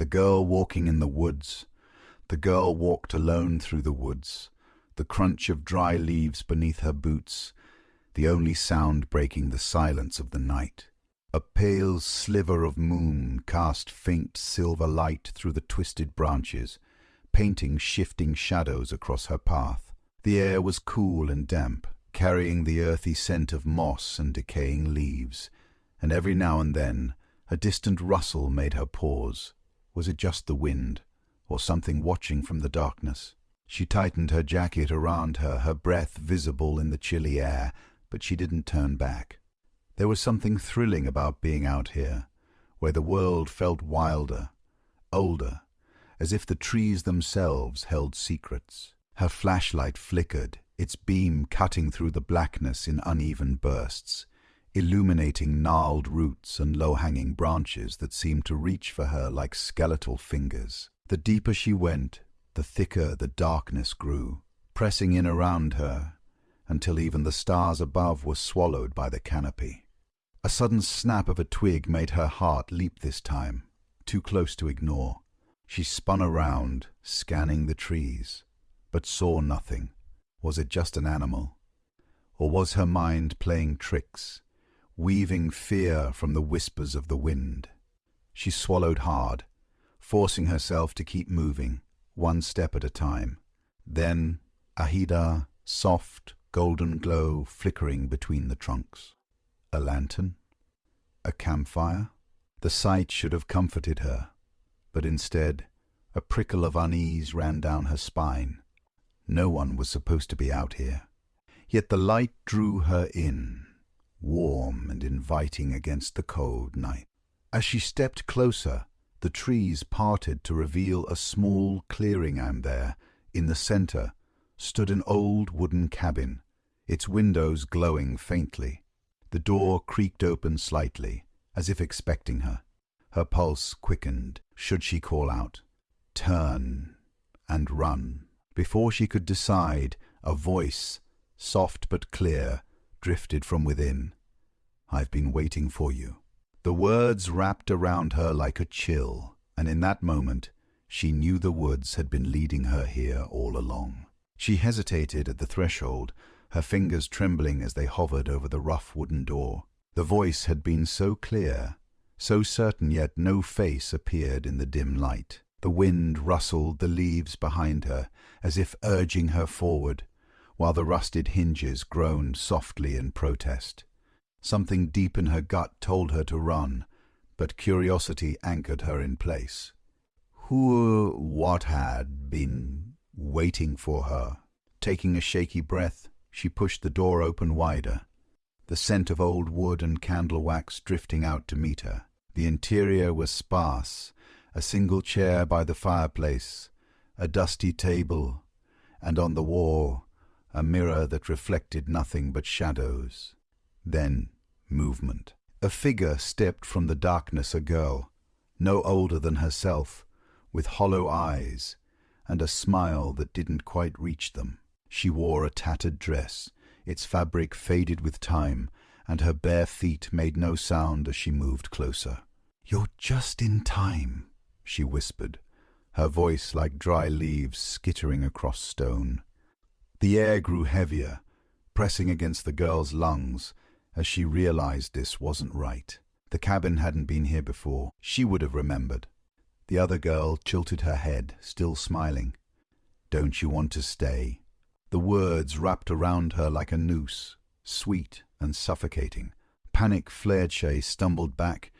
The girl walking in the woods. The girl walked alone through the woods, the crunch of dry leaves beneath her boots, the only sound breaking the silence of the night. A pale sliver of moon cast faint silver light through the twisted branches, painting shifting shadows across her path. The air was cool and damp, carrying the earthy scent of moss and decaying leaves, and every now and then a distant rustle made her pause. Was it just the wind, or something watching from the darkness? She tightened her jacket around her, her breath visible in the chilly air, but she didn't turn back. There was something thrilling about being out here, where the world felt wilder, older, as if the trees themselves held secrets. Her flashlight flickered, its beam cutting through the blackness in uneven bursts, illuminating gnarled roots and low-hanging branches that seemed to reach for her like skeletal fingers. The deeper she went, the thicker the darkness grew, pressing in around her, until even the stars above were swallowed by the canopy. A sudden snap of a twig made her heart leap this time, too close to ignore. She spun around, scanning the trees, but saw nothing. Was it just an animal? Or was her mind playing tricks, weaving fear from the whispers of the wind? She swallowed hard, forcing herself to keep moving, one step at a time. Then, Ahida, soft, golden glow flickering between the trunks. A lantern? A campfire? The sight should have comforted her, but instead, a prickle of unease ran down her spine. No one was supposed to be out here. Yet the light drew her in, warm and inviting against the cold night. As she stepped closer, the trees parted to reveal a small clearing, and there, in the center, stood an old wooden cabin, its windows glowing faintly. The door creaked open slightly, as if expecting her. Her pulse quickened. Should she call out, turn, and run? Before she could decide, a voice, soft but clear, drifted from within. I've been waiting for you. The words wrapped around her like a chill, and in that moment, she knew the woods had been leading her here all along. She hesitated at the threshold, her fingers trembling as they hovered over the rough wooden door. The voice had been so clear, so certain, yet no face appeared in the dim light. The wind rustled the leaves behind her, as if urging her forward, while the rusted hinges groaned softly in protest. Something deep in her gut told her to run, but curiosity anchored her in place. What had been waiting for her? Taking a shaky breath, she pushed the door open wider, the scent of old wood and candle wax drifting out to meet her. The interior was sparse, a single chair by the fireplace, a dusty table, and on the wall a mirror that reflected nothing but shadows. Then movement. A figure stepped from the darkness, a girl, no older than herself, with hollow eyes and a smile that didn't quite reach them. She wore a tattered dress, its fabric faded with time, and her bare feet made no sound as she moved closer. "You're just in time," she whispered, her voice like dry leaves skittering across stone. The air grew heavier, pressing against the girl's lungs as she realized this wasn't right. The cabin hadn't been here before. She would have remembered. The other girl tilted her head, still smiling. "Don't you want to stay?" The words wrapped around her like a noose, sweet and suffocating. Panic flared. She stumbled back,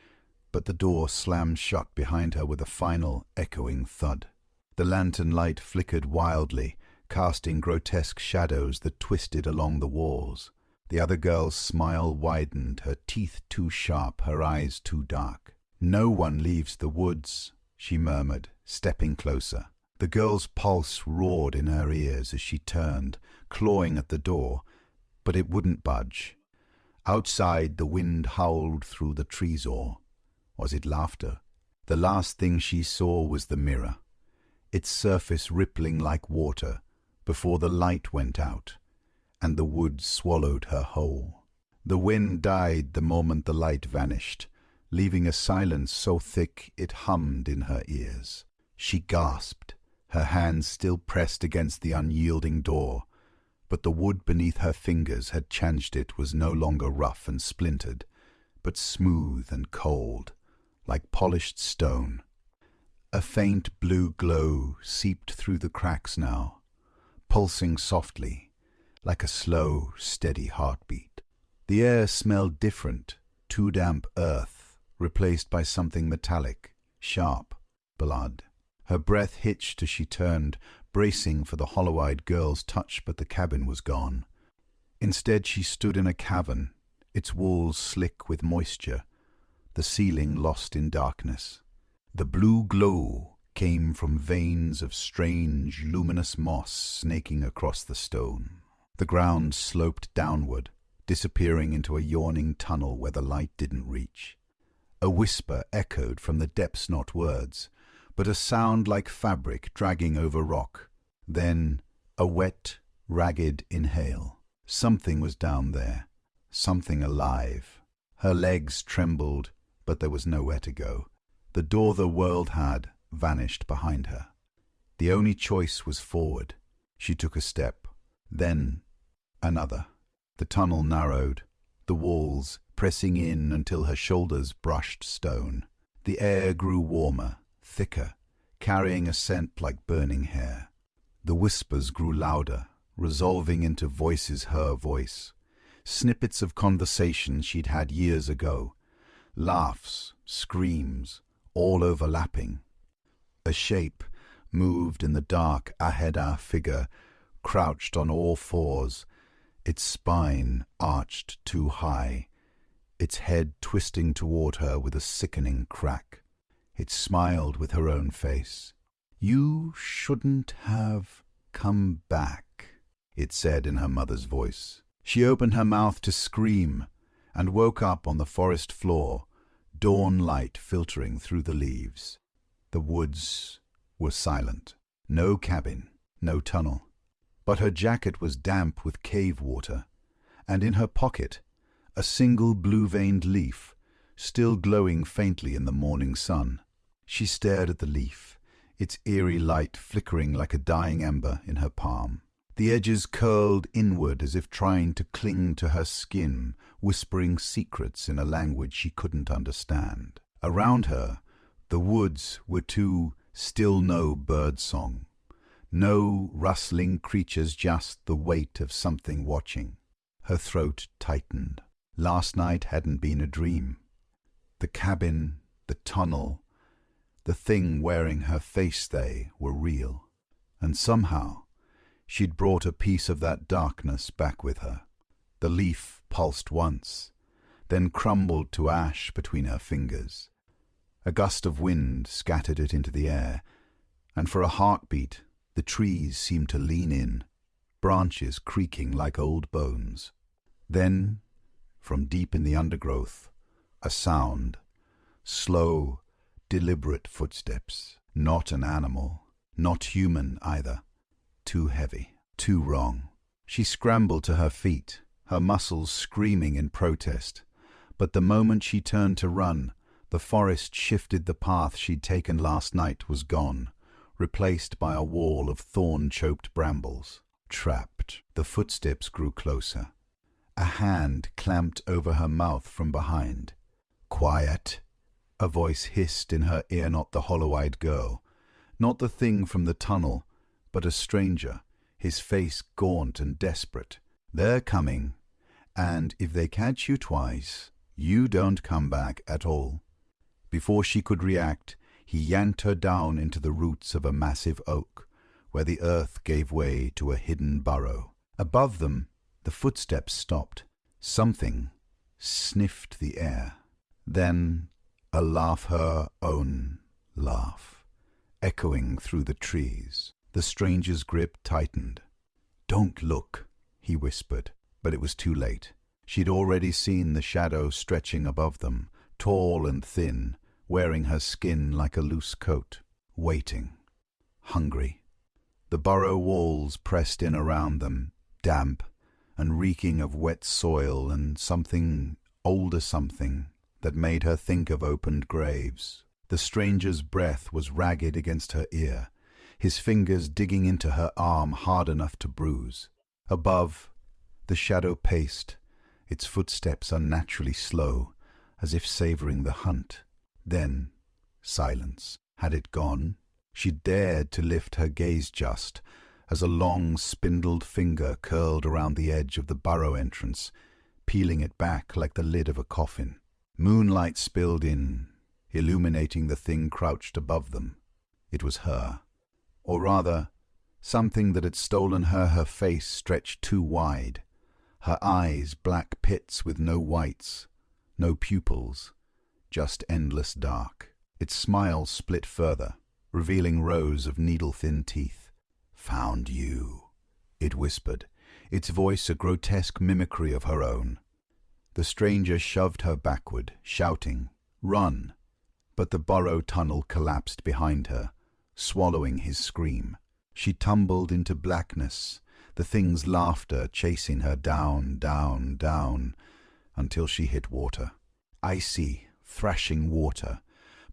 but the door slammed shut behind her with a final, echoing thud. The lantern light flickered wildly, casting grotesque shadows that twisted along the walls. The other girl's smile widened, her teeth too sharp, her eyes too dark. "No one leaves the woods," she murmured, stepping closer. The girl's pulse roared in her ears as she turned, clawing at the door, but it wouldn't budge. Outside, the wind howled through the treesaw. Was it laughter? The last thing she saw was the mirror, its surface rippling like water before the light went out, and the wood swallowed her whole. The wind died the moment the light vanished, leaving a silence so thick it hummed in her ears. She gasped, her hands still pressed against the unyielding door, but the wood beneath her fingers had changed. It was no longer rough and splintered, but smooth and cold, like polished stone. A faint blue glow seeped through the cracks now, pulsing softly, like a slow, steady heartbeat. The air smelled different, too damp earth, replaced by something metallic, sharp, blood. Her breath hitched as she turned, bracing for the hollow-eyed girl's touch, but the cabin was gone. Instead she stood in a cavern, its walls slick with moisture, the ceiling lost in darkness. The blue glow came from veins of strange, luminous moss snaking across the stone. The ground sloped downward, disappearing into a yawning tunnel where the light didn't reach. A whisper echoed from the depths, not words, but a sound like fabric dragging over rock. Then a wet, ragged inhale. Something was down there, something alive. Her legs trembled, but there was nowhere to go. The door the world had vanished behind her. The only choice was forward. She took a step, then another. The tunnel narrowed, the walls pressing in until her shoulders brushed stone. The air grew warmer, thicker, carrying a scent like burning hair. The whispers grew louder, resolving into voices, her voice. Snippets of conversation she'd had years ago. Laughs, screams, all overlapping. A shape moved in the dark ahead, our figure, crouched on all fours, its spine arched too high, its head twisting toward her with a sickening crack. It smiled with her own face. "You shouldn't have come back," it said in her mother's voice. She opened her mouth to scream and woke up on the forest floor, dawn light filtering through the leaves. The woods were silent. No cabin, no tunnel. But her jacket was damp with cave water, and in her pocket a single blue-veined leaf, still glowing faintly in the morning sun. She stared at the leaf, its eerie light flickering like a dying ember in her palm. The edges curled inward as if trying to cling to her skin, whispering secrets in a language she couldn't understand. Around her, the woods were too still, no bird song. No rustling creatures, just the weight of something watching. Her throat tightened. Last night hadn't been a dream. The cabin, the tunnel, the thing wearing her face, they were real. And somehow she'd brought a piece of that darkness back with her. The leaf pulsed once, then crumbled to ash between her fingers. A gust of wind scattered it into the air, and for a heartbeat the trees seemed to lean in, branches creaking like old bones. Then, from deep in the undergrowth, a sound, slow, deliberate footsteps. Not an animal, not human either. Too heavy, too wrong. She scrambled to her feet, her muscles screaming in protest. But the moment she turned to run, the forest shifted. The path she'd taken last night was gone, replaced by a wall of thorn-choked brambles. Trapped. The footsteps grew closer. A hand clamped over her mouth from behind. "Quiet," a voice hissed in her ear, not the hollow-eyed girl, not the thing from the tunnel, but a stranger, his face gaunt and desperate. "They're coming, and if they catch you twice, you don't come back at all." Before she could react, he yanked her down into the roots of a massive oak, where the earth gave way to a hidden burrow. Above them, the footsteps stopped. Something sniffed the air. Then a laugh, her own laugh, echoing through the trees. The stranger's grip tightened. "Don't look," he whispered, but it was too late. She'd already seen the shadow stretching above them, tall and thin, wearing her skin like a loose coat, waiting, hungry. The burrow walls pressed in around them, damp and reeking of wet soil and something, older something, that made her think of opened graves. The stranger's breath was ragged against her ear, his fingers digging into her arm hard enough to bruise. Above, the shadow paced, its footsteps unnaturally slow, as if savoring the hunt. Then, silence. Had it gone? She dared to lift her gaze just, as a long, spindled finger curled around the edge of the burrow entrance, peeling it back like the lid of a coffin. Moonlight spilled in, illuminating the thing crouched above them. It was her. Or rather, something that had stolen her. Her face stretched too wide, her eyes black pits with no whites, no pupils, just endless dark. Its smile split further, revealing rows of needle-thin teeth. "Found you," it whispered, its voice a grotesque mimicry of her own. The stranger shoved her backward, shouting, "Run!" But the burrow tunnel collapsed behind her, swallowing his scream. She tumbled into blackness, the thing's laughter chasing her down, down, down, until she hit water. Icy, thrashing water,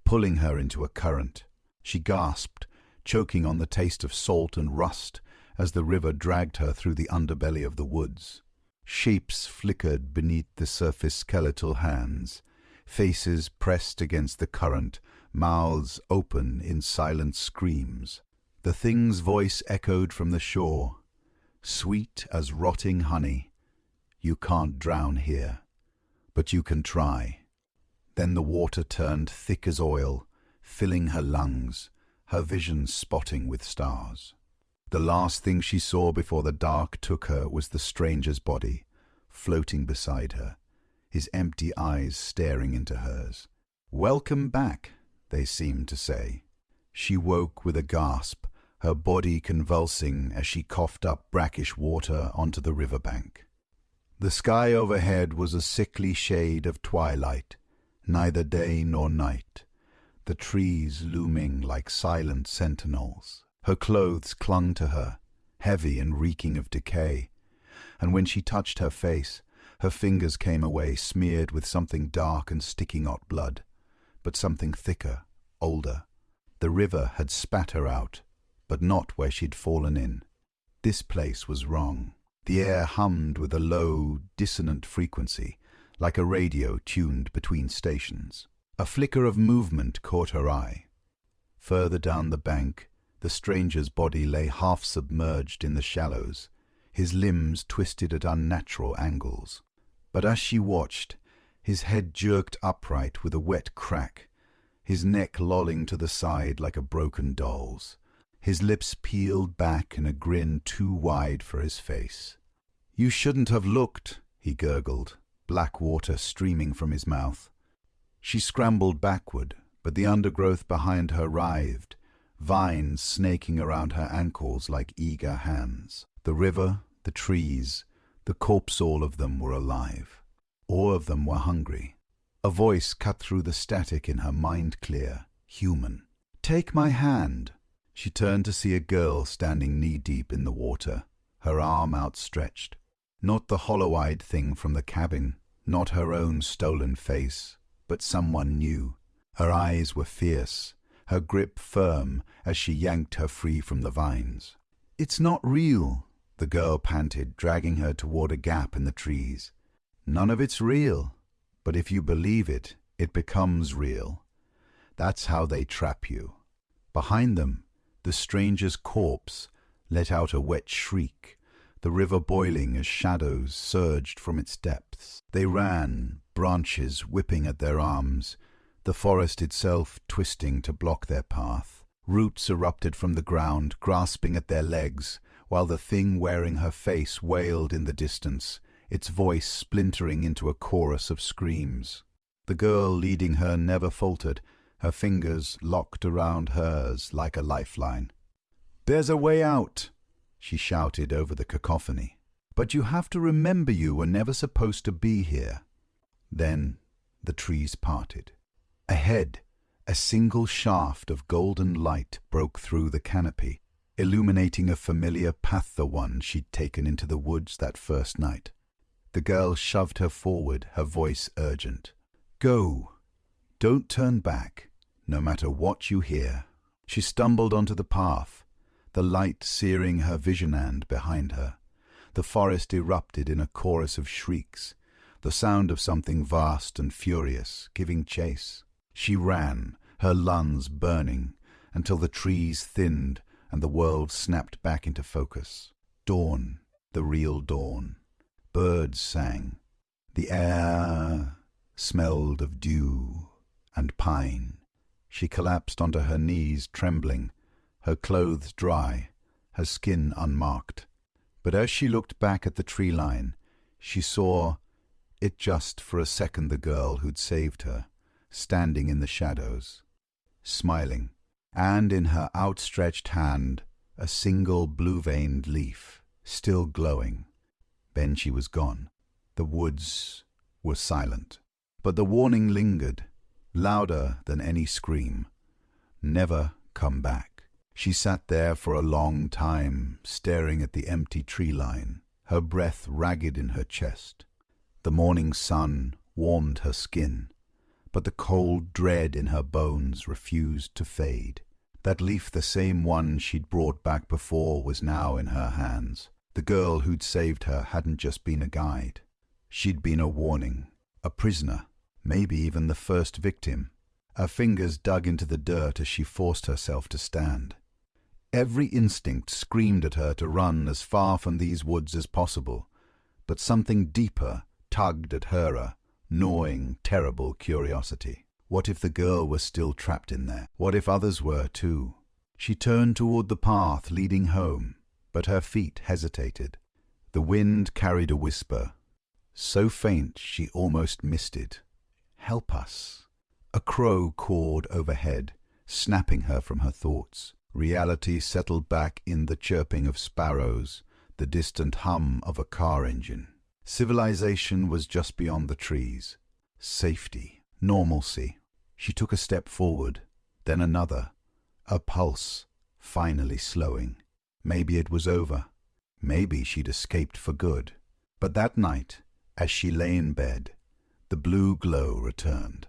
pulling her into a current. She gasped, choking on the taste of salt and rust as the river dragged her through the underbelly of the woods. Shapes flickered beneath the surface, skeletal hands, faces pressed against the current, mouths open in silent screams. The thing's voice echoed from the shore, sweet as rotting honey. "You can't drown here, but you can try." Then the water turned thick as oil, filling her lungs, her vision spotting with stars. The last thing she saw before the dark took her was the stranger's body, floating beside her, his empty eyes staring into hers. "Welcome back," they seemed to say. She woke with a gasp, her body convulsing as she coughed up brackish water onto the riverbank. The sky overhead was a sickly shade of twilight, neither day nor night, the trees looming like silent sentinels. Her clothes clung to her, heavy and reeking of decay, and when she touched her face, her fingers came away smeared with something dark and sticky, not blood, but something thicker, older. The river had spat her out, but not where she'd fallen in. This place was wrong. The air hummed with a low, dissonant frequency, like a radio tuned between stations. A flicker of movement caught her eye. Further down the bank, the stranger's body lay half submerged in the shallows, his limbs twisted at unnatural angles. But as she watched, his head jerked upright with a wet crack, his neck lolling to the side like a broken doll's, his lips peeled back in a grin too wide for his face. "You shouldn't have looked," he gurgled, black water streaming from his mouth. She scrambled backward, but the undergrowth behind her writhed, vines snaking around her ankles like eager hands. The river, the trees, the corpse, all of them were alive. All of them were hungry. A voice cut through the static in her mind, clear, human. "Take my hand." She turned to see a girl standing knee-deep in the water, her arm outstretched. Not the hollow-eyed thing from the cabin, not her own stolen face, but someone new. Her eyes were fierce, her grip firm as she yanked her free from the vines. "It's not real," the girl panted, dragging her toward a gap in the trees. "None of it's real, but if you believe it, it becomes real. That's how they trap you." Behind them, the stranger's corpse let out a wet shriek, the river boiling as shadows surged from its depths. They ran, branches whipping at their arms, the forest itself twisting to block their path. Roots erupted from the ground, grasping at their legs, while the thing wearing her face wailed in the distance, its voice splintering into a chorus of screams. The girl leading her never faltered, her fingers locked around hers like a lifeline. "There's a way out," she shouted over the cacophony. "But you have to remember you were never supposed to be here." Then the trees parted. Ahead, a single shaft of golden light broke through the canopy, illuminating a familiar path, the one she'd taken into the woods that first night. The girl shoved her forward, her voice urgent. Go. Don't turn back, no matter what you hear. She stumbled onto the path, the light searing her vision, and behind her, the forest erupted in a chorus of shrieks, the sound of something vast and furious giving chase. She ran, her lungs burning, until the trees thinned and the world snapped back into focus. Dawn, the real dawn. Birds sang. The air smelled of dew and pine. She collapsed onto her knees, trembling, her clothes dry, her skin unmarked. But as she looked back at the tree line, she saw it just for a second, the girl who'd saved her, standing in the shadows, smiling, and in her outstretched hand a single blue-veined leaf, still glowing. Then she was gone. The woods were silent, but the warning lingered, louder than any scream. Never come back. She sat there for a long time, staring at the empty tree line, her breath ragged in her chest. The morning sun warmed her skin, but the cold dread in her bones refused to fade. That leaf, the same one she'd brought back before, was now in her hands. The girl who'd saved her hadn't just been a guide. She'd been a warning, a prisoner, maybe even the first victim. Her fingers dug into the dirt as she forced herself to stand. Every instinct screamed at her to run as far from these woods as possible, but something deeper tugged at her, a gnawing, terrible curiosity. What if the girl was still trapped in there? What if others were too? She turned toward the path leading home, but her feet hesitated. The wind carried a whisper, so faint she almost missed it. "Help us." A crow cawed overhead, snapping her from her thoughts. Reality settled back in the chirping of sparrows, the distant hum of a car engine. Civilization was just beyond the trees. Safety, normalcy. She took a step forward, then another, a pulse finally slowing. Maybe it was over. Maybe she'd escaped for good. But that night, as she lay in bed, the blue glow returned.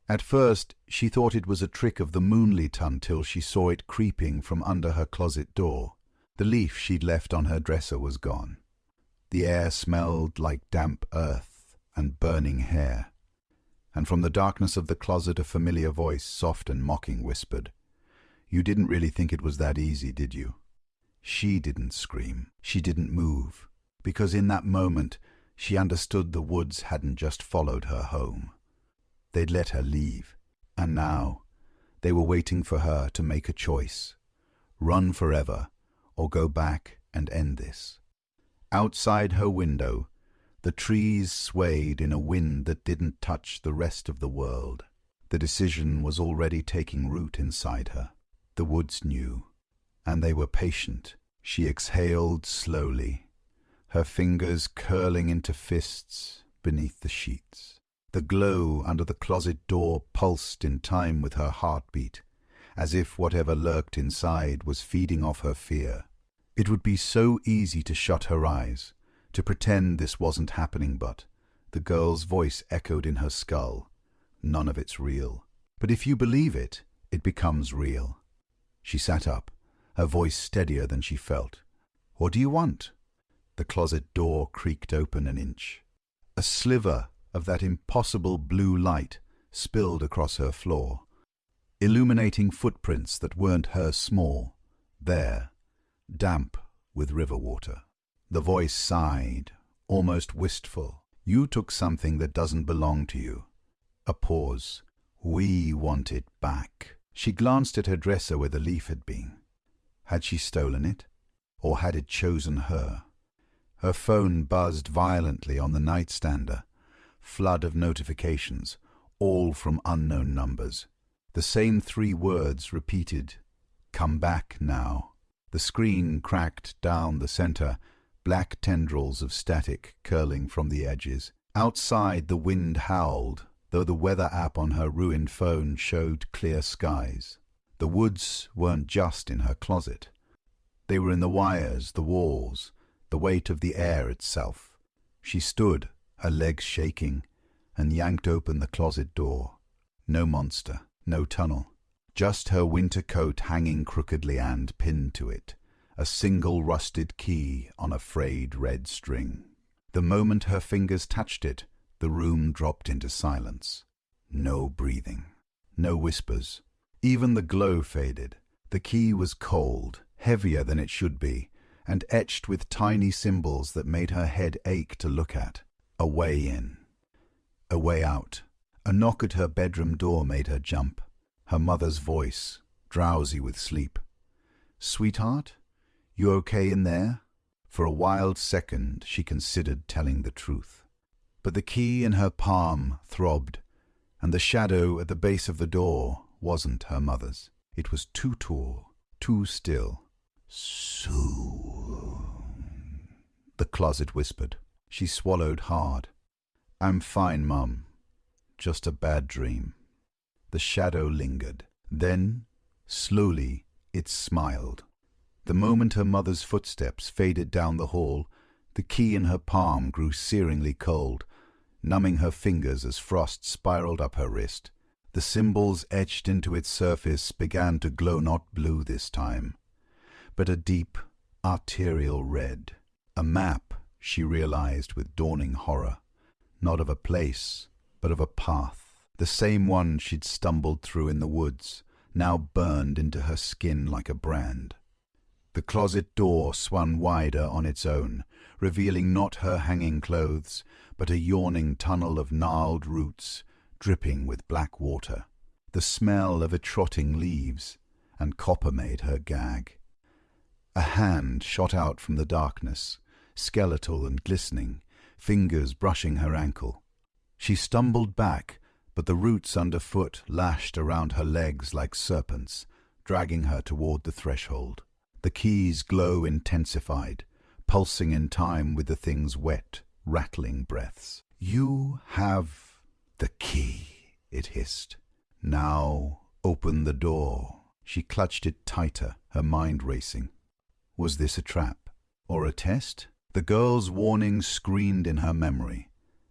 At first, she thought it was a trick of the moonlight until she saw it creeping from under her closet door. The leaf she'd left on her dresser was gone. The air smelled like damp earth and burning hair. And from the darkness of the closet a familiar voice, soft and mocking, whispered, "You didn't really think it was that easy, did you?" She didn't scream. She didn't move. Because in that moment, she understood the woods hadn't just followed her home. They'd let her leave, and now they were waiting for her to make a choice. Run forever, or go back and end this. Outside her window, the trees swayed in a wind that didn't touch the rest of the world. The decision was already taking root inside her. The woods knew, and they were patient. She exhaled slowly, her fingers curling into fists beneath the sheets. The glow under the closet door pulsed in time with her heartbeat, as if whatever lurked inside was feeding off her fear. It would be so easy to shut her eyes, to pretend this wasn't happening, but the girl's voice echoed in her skull. None of it's real. But if you believe it, it becomes real. She sat up, her voice steadier than she felt. "What do you want?" The closet door creaked open an inch. A sliver of that impossible blue light spilled across her floor, illuminating footprints that weren't hers small, there, damp with river water. The voice sighed, almost wistful. "You took something that doesn't belong to you." A pause. "We want it back." She glanced at her dresser where the leaf had been. Had she stolen it? Or had it chosen her? Her phone buzzed violently on the nightstander. Flood of notifications, all from unknown numbers. The same 3 words repeated. "Come back now." The screen cracked down the center, black tendrils of static curling from the edges. Outside the wind howled, though the weather app on her ruined phone showed clear skies. The woods weren't just in her closet. They were in the wires, the walls, the weight of the air itself. She stood, her legs shaking, and yanked open the closet door. No monster, no tunnel, just her winter coat hanging crookedly and pinned to it, a single rusted key on a frayed red string. The moment her fingers touched it, the room dropped into silence. No breathing, no whispers. Even the glow faded. The key was cold, heavier than it should be, and etched with tiny symbols that made her head ache to look at. A way in, a way out. A knock at her bedroom door made her jump. Her mother's voice, drowsy with sleep. "Sweetheart, you okay in there?" For a wild second she considered telling the truth. But the key in her palm throbbed, and the shadow at the base of the door wasn't her mother's. It was too tall, too still. "Sue," the closet whispered. She swallowed hard. "I'm fine, Mum. Just a bad dream." The shadow lingered. Then, slowly, it smiled. The moment her mother's footsteps faded down the hall, the key in her palm grew searingly cold, numbing her fingers as frost spiraled up her wrist. The symbols etched into its surface began to glow not blue this time, but a deep, arterial red. A map, she realized with dawning horror, not of a place, but of a path, the same one she'd stumbled through in the woods, now burned into her skin like a brand. The closet door swung wider on its own, revealing not her hanging clothes, but a yawning tunnel of gnarled roots, dripping with black water. The smell of trotting leaves, and copper made her gag. A hand shot out from the darkness, skeletal and glistening, fingers brushing her ankle. She stumbled back, but the roots underfoot lashed around her legs like serpents, dragging her toward the threshold. The key's glow intensified, pulsing in time with the thing's wet, rattling breaths. "You have the key," it hissed. "Now open the door." She clutched it tighter, her mind racing. Was this a trap? Or a test? The girl's warning screamed in her memory.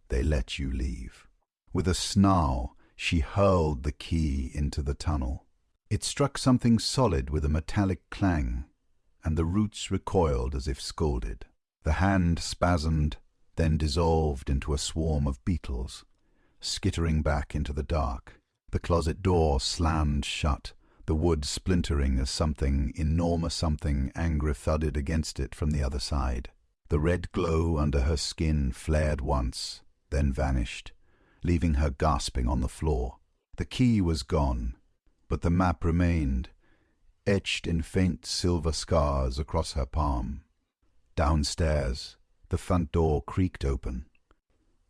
"They let you leave." With a snarl, she hurled the key into the tunnel. It struck something solid with a metallic clang, and the roots recoiled as if scalded. The hand spasmed, then dissolved into a swarm of beetles, skittering back into the dark. The closet door slammed shut, the wood splintering as something angry thudded against it from the other side. The red glow under her skin flared once, then vanished, leaving her gasping on the floor. The key was gone, but the map remained, etched in faint silver scars across her palm. Downstairs, the front door creaked open.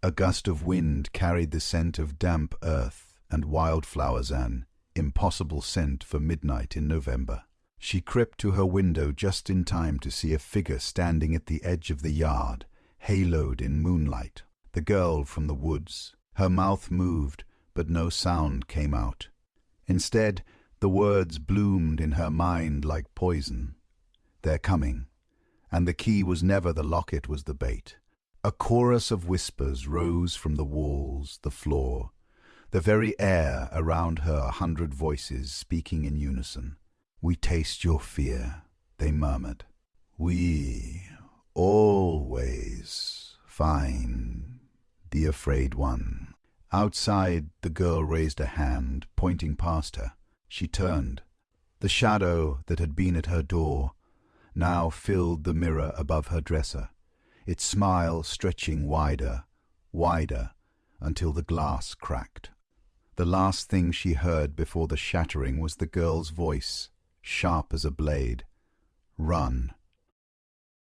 A gust of wind carried the scent of damp earth and wildflowers, an impossible scent for midnight in November. She crept to her window just in time to see a figure standing at the edge of the yard, haloed in moonlight. The girl from the woods. Her mouth moved, but no sound came out. Instead, the words bloomed in her mind like poison. "They're coming." And the key was never the lock, it was the bait. A chorus of whispers rose from the walls, the floor, the very air around her, 100 voices speaking in unison. "We taste your fear," they murmured. "We always find the afraid one." Outside, the girl raised a hand, pointing past her. She turned. The shadow that had been at her door now filled the mirror above her dresser, its smile stretching wider, wider, until the glass cracked. The last thing she heard before the shattering was the girl's voice, sharp as a blade. "Run."